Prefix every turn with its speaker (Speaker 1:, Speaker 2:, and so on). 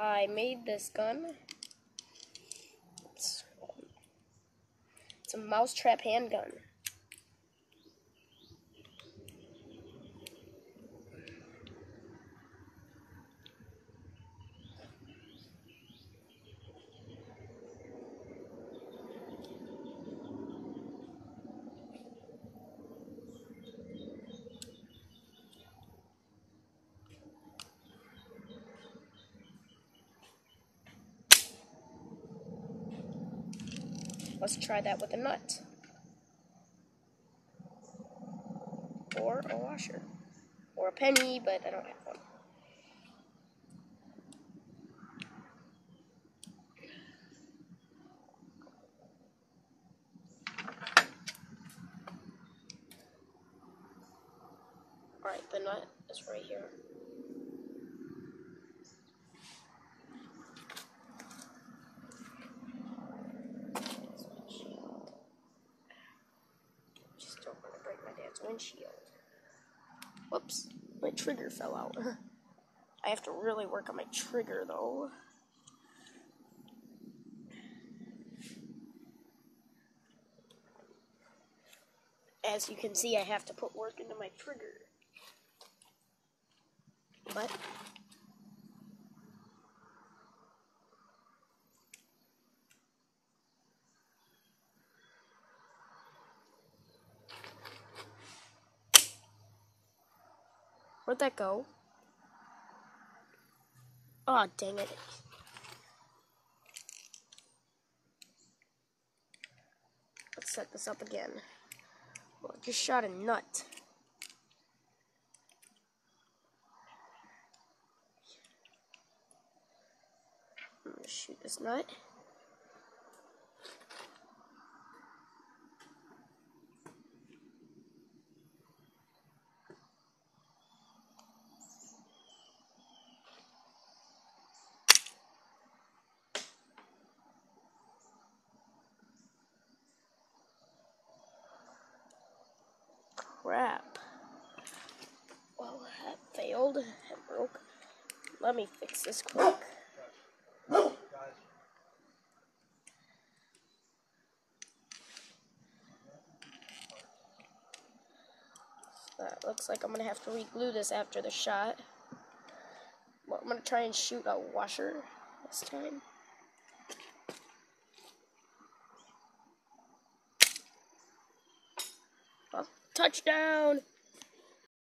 Speaker 1: I made this gun. It's a mousetrap handgun. Let's try that with a nut. Or a washer. Or a penny, but I don't have one. Alright, the nut is right here. Just don't want to break my dad's windshield. Whoops, my trigger fell out. I have to really work on my trigger though. As you can see, I have to put work into my trigger. But where'd that go? Aw, dang it. Let's set this up again. Well, I just shot a nut. I'm gonna shoot this nut. Crap. Well, that failed. It broke. Let me fix this quick. That looks like I'm gonna have to re-glue this after the shot. Well, I'm gonna try and shoot a washer this time. Oh, touchdown!